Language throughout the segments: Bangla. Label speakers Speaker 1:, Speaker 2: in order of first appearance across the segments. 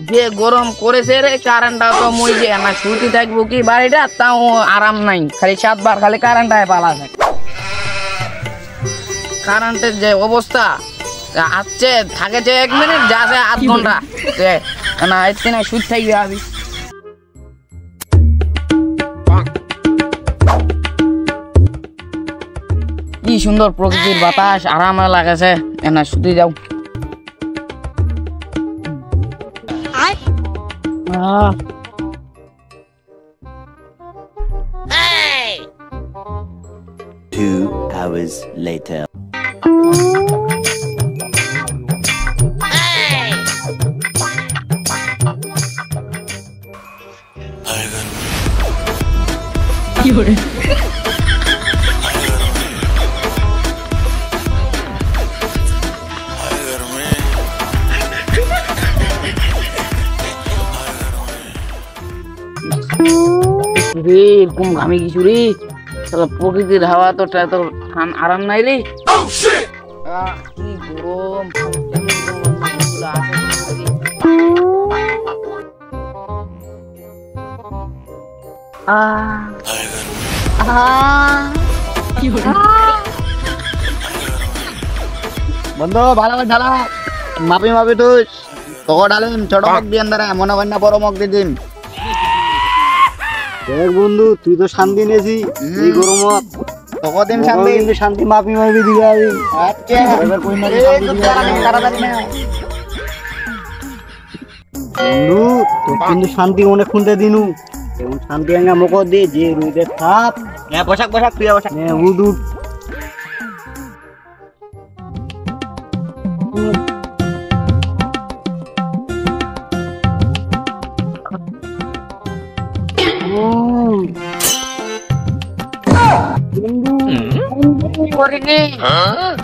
Speaker 1: যে গরম করেছে রে, কারেন্টটা তো মই যে না ছুটি থাকবো কি বাড়িটা, তাও আরাম নাই, খালি 7 বার খালি কারেন্টটায় পালা থাকে। কারেন্টের যে অবস্থা আসছে থাকেছে 1 মিনিট, যাচ্ছে 8 ঘন্টা, না এতে না সুদ থাকবে আমি। কি সুন্দর প্রকৃতির বাতাস, আরাম লাগেছে, না শুতে যাও।
Speaker 2: Two hours later.
Speaker 1: এরকম ঘামে কিছু রে, প্রকৃতির হাওয়া তো আরাম নাই রে। কি গরম,
Speaker 3: বন্ধু ভালো করে ঢালা, মাপি মাপি তুই তোকে ঢালিম, ছোট মগ দিয়ে আন্দারে মনে কর না বড় মগ দিয়ে দিম। দেখ বন্ধু তুই তো শান্তি নিয়েছি এই গরমত, তোকে দিন শান্তি, কিন্তু শান্তি মাপি মাপি দিবে আমি। আচ্ছা এবার কই না তাড়াতাড়ি না বন্ধু, তোর কিন্তু শান্তি অনেক খুনতে দিনু, এবং শান্তি আঙ্গা মুখ দিয়ে যে রুইদের থাপ। হ্যাঁ বসাক বসাক, তুই বসাক। হ্যাঁ উড উড।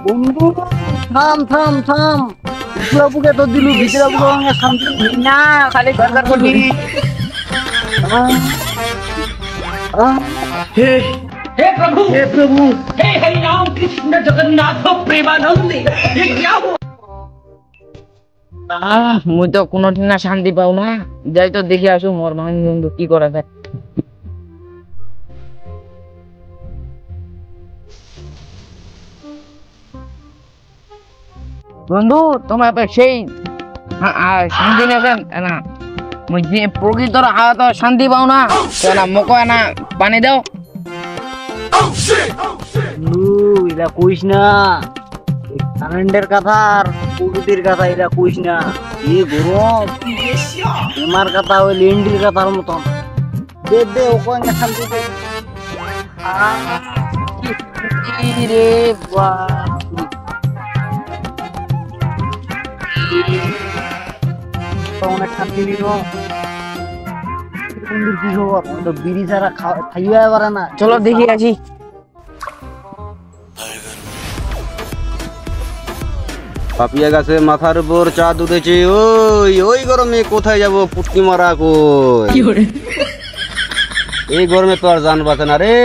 Speaker 3: বন্ধু থাম থাম থাম, বুকে তো দিলু, ভিতরে বুকে শান্তি
Speaker 1: না খালি ঘর করবি।
Speaker 4: हे प्रभु, हे प्रभु, हे हरि राम कृष्ण जगन्नाथ प्रेमानंद, ये क्या हुआ?
Speaker 1: মুই তো কোনোদিন না শান্তি পাও না, যাই তো দেখে আসু মোর বন্ধু কি করা যায়। বন্ধু তোমার সেই শান্তি নেছেন না, মুই যে প্রকৃতর হাওয়া তো শান্তি পাও না, না মোক না পানি দাও।
Speaker 3: এটা কইস না, কারেন্টের কথা আর প্রকৃতির কথা এটা কইস না, এ গরম তোমার কথা ওই লেন্ডির কথার মতন। দে দে ওকে শান্তি দে।
Speaker 1: রে
Speaker 3: অনেক শান্তি দিল। কি খবর, তো বিড়ি ছাড়া খাইয়া পারে না।
Speaker 1: চলো দেখি আসি।
Speaker 5: পাপিয়া গাছে মাথার উপর চাঁদ উঠেছে, ওই ওই গরমে কোথায় যাব, পুটকি মারা কই। এই গরমে তো আর জান বাঁচে না রে,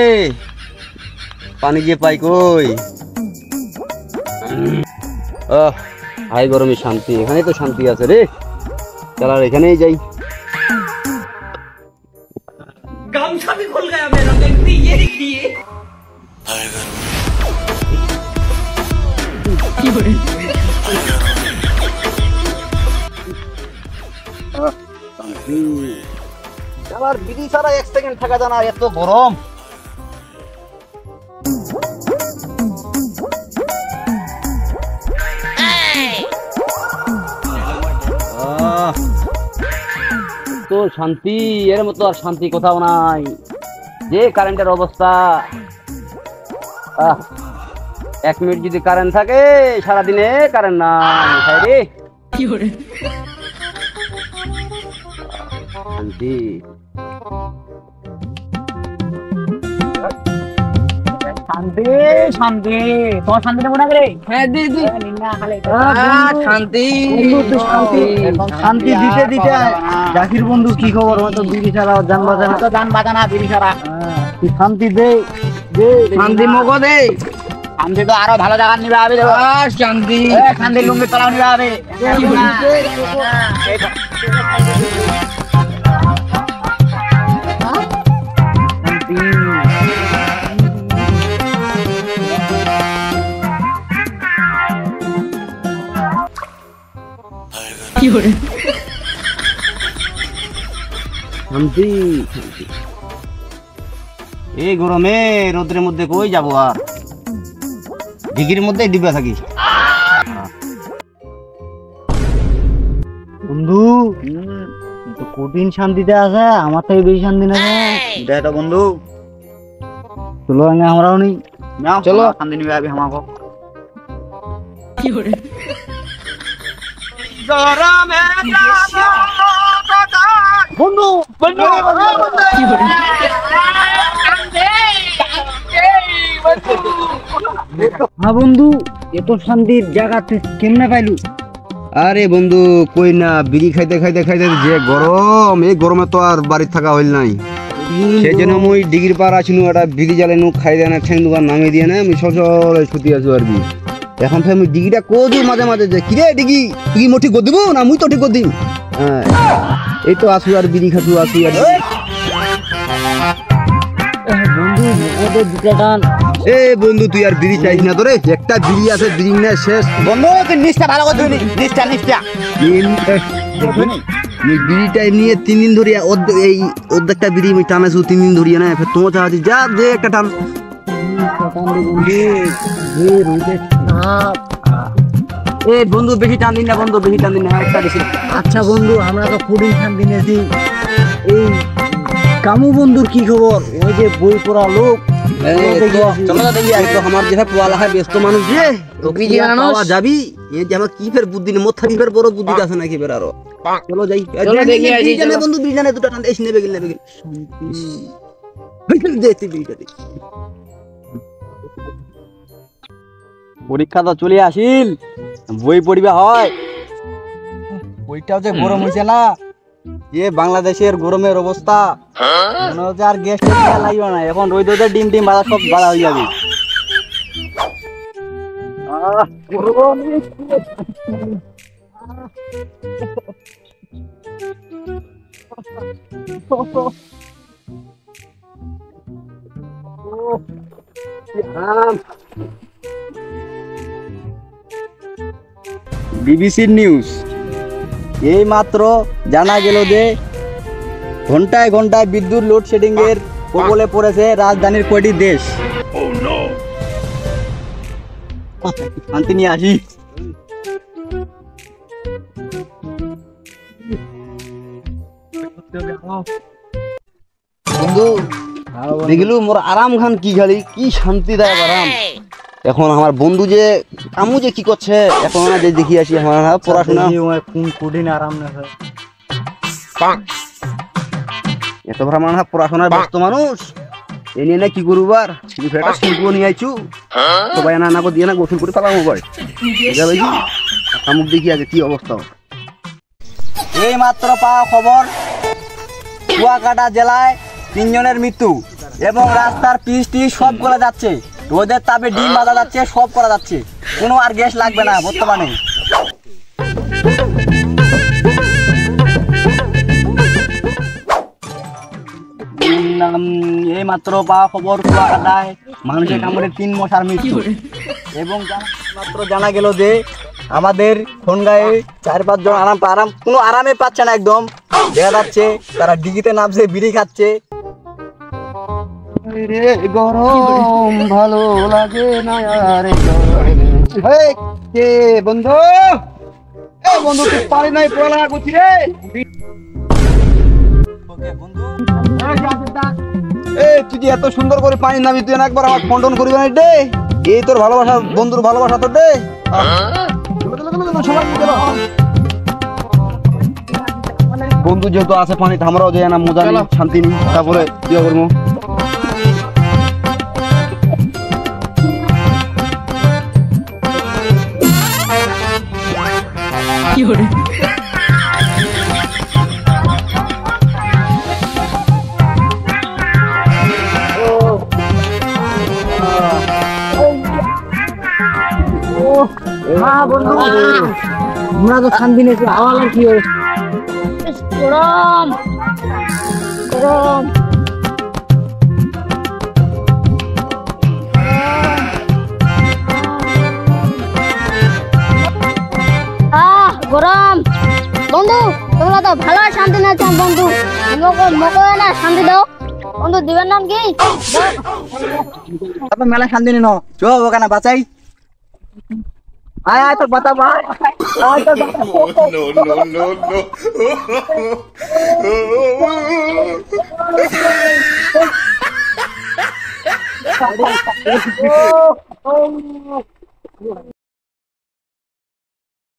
Speaker 5: পানি গিয়ে পাই কই। হাই গরমে শান্তি, এখানে তো শান্তি আছে রে, চল আর এখানেই যাই।
Speaker 4: गामछा भी खुल गया मेरा, देखती ये देखिए।
Speaker 3: আবার বিড়ি ছাড়া 1 সেকেন্ড থাকা যায় না, এত গরম।
Speaker 5: তো শান্তি, এর মতো আর শান্তি কোথাও নাই। যে কারেন্টের অবস্থা, 1 মিনিট যদি কারেন্ট থাকে সারাদিনে কারেন্ট নাই রে, শান্তি।
Speaker 3: শান্তি শান্তি, তোমার শান্তি নেবো না রে?
Speaker 1: হ্যাঁ দিদি শান্তি
Speaker 3: শান্তি দিতে দিতে। জাকির বন্ধু কি খবর, তো বিড়ি ছাড়া যান বাজানা, তো যান বাজানা বিড়ি ছাড়া। শান্তি দে দে,
Speaker 1: শান্তি মগ দে।
Speaker 3: শান্তি তো আরো ভালো জায়গা নিবে হবে।
Speaker 1: শান্তি
Speaker 3: শান্তি লুঙ্গি তলাও নিবে হবে। শান্তি।
Speaker 5: এই গরমে রোদ্রের মধ্যে কই যাবো আর, ডিগির মধ্যে ডিবে থাকি।
Speaker 3: বন্ধু তো কঠিন শান্তিতে আছে, আমার থেকে বেশি শান্তি নেবে।
Speaker 5: দেখ তো বন্ধু,
Speaker 3: চলো আমরাও নেই।
Speaker 5: চলো শান্তি নিবে আবি আমাকে।
Speaker 3: বন্ধু বন্ধু হ্যাঁ বন্ধু, এত শান্তির জায়গাতে কেমনে পাইলু?
Speaker 5: আরে বন্ধু কই না, বিড়ি খাইতে খাইতে খাইতে যে গরম, এই গরমে তো আর বাড়ি থাকা হইল নাই। সেই জন্য মুই ডিগির পার আছিনু, একটা বিড়ি জ্বালাইনু, খাই দেয় না, ঠ্যাং দুবার নামিয়ে দিয়ে না, আমি সচল ছুটি আছো আর কি। এখন ফের মুই ডিগিটা কদি মাঝে মাঝে যে কিরে ডিগি, তুই মোটি কর দিব না মুই তো ঠিক কর দিম। হ্যাঁ এই তো আসু আর বিড়ি খাসু আসু আর।
Speaker 3: বন্ধু ওদের দুটা টান।
Speaker 5: এ বন্ধু তুই আর বিড়ি চাইছ না, তোরে একটা বিড়ি আছে, বিড়ি না শেষ।
Speaker 3: বন্ধু তুই নিষ্ঠা ভালো করে ধুনি, নিষ্ঠা নিষ্ঠা।
Speaker 5: বিড়িটা নিয়ে 3 দিন ধরিয়া এই অর্ধেকটা বিড়ি আমি টানাইছু 3 দিন ধরিয়া না, ফের তোমার চাচ্ছি যা যে একটা টান। এ বন্ধু বেশি টান দিন না, বন্ধু বেশি টান দিন না, একটা বেশি।
Speaker 3: আচ্ছা বন্ধু, আমরা তো কঠিন শান্তি নিয়েছি। এই কামু বন্ধুর কি খবর? ওই যে বই পড়া লোক,
Speaker 5: চলো দেখি তো আমার যেটা পোয়ালা হয় ব্যস্ত মানুষ যে
Speaker 1: বিজি মানুষ।
Speaker 5: পাওয়া যাবি, এই যে আমার কি ফের বুদ্ধি নেই, মোর থাকি ফের বড় বুদ্ধি আছে নাকি ফের আরো। চলো যাই,
Speaker 1: চলো দেখি আসি,
Speaker 5: বিড়ি জানে
Speaker 1: চলো।
Speaker 5: বন্ধু, বিড়ি জানে দুটো টান এসে নেবে গেল, নেবে গেল। দেখতে বিড়িটা দে।
Speaker 3: পরীক্ষা তো চলে আসিল, বই পড়িবা হয়। বইটাও যে গরম হয়েছে না,
Speaker 5: এ বাংলাদেশের গরমের অবস্থা,
Speaker 3: মনে হচ্ছে আর গ্যাস লাগবে না। এখন রোদ রোদে ডিম ডিম বাজার সব বাড়া হয়ে যাবে।
Speaker 5: বিবিসির নিউজ এই মাত্র জানা গেল যে ঘন্টায় ঘন্টায় বিদ্যুৎ লোডশেডিং এর কবলে পড়েছে রাজধানীর কয়টি দেশ। শান্তি নিয়ে আসি। বন্ধু দেখলু মোর আরাম খান কি গাড়ি, কি শান্তিদায়ক আরাম। এখন আমার বন্ধু যে আমু যে কি করছে, এখন যে দেখি আসি আমার পড়াশোনা
Speaker 3: কোন কঠিন আরাম না হয়।
Speaker 5: এত ভরা মানুষ পড়াশোনার ব্যস্ত মানুষ, এ নিয়ে না কি করবার, একটা শিল্প নিয়ে আইছু সবাই না না দিয়ে না গোসল করে পালাম মোবাইল আমুক দেখি আগে কি অবস্থা।
Speaker 3: এই মাত্র পাওয়া খবর, কুয়াকাটা জেলায় 3 জনের মৃত্যু এবং রাস্তার পিচটি সব করা যাচ্ছে, রোদের তাপে ডিম বাঁধা যাচ্ছে, সব করা যাচ্ছে, কোনো আর গ্যাস লাগবে না বর্তমানে। এই মাত্র পাওয়া খবর, কুয়াকাটায় মানুষের কামড়ে 3 মশার মৃত্যু এবং মাত্র জানা গেল যে আমাদের খনগাঁয়ে 4-5 জন আরাম কোনো আরামে পাচ্ছে না, একদম দেখা যাচ্ছে তারা ডিগিতে নামছে, বিড়ি খাচ্ছে।
Speaker 5: গরম ভালো লাগে না রে কে বন্ধু, এ বন্ধু তুই পারি নাই পড়ালেখা করছি রে। তুই যে এত সুন্দর করে পানি নামি, তুই একবার আমার খন্ডন করবি না রে। এই তোর ভালোবাসা, বন্ধুর ভালোবাসা তোর রে। বন্ধু যেহেতু আছে পানিতে, আমরাও যাই না, মজা নেই, শান্তি নেই, তারপরে কি করবো।
Speaker 3: বন্ধু আমরা তো শান্তি নেই, হাওয়া কি
Speaker 6: গরম গরম গরম বন্ধু তোমরা তো ভালো শান্তি নাও বন্ধু মকো না শান্তি দাও বন্ধু দিবেন নাম কি
Speaker 3: আপনি মেলা শান্তি নিন চো ওখানে বাঁচাই আয় আয় তো বাতা ভাই আয় তো
Speaker 2: No, no, no.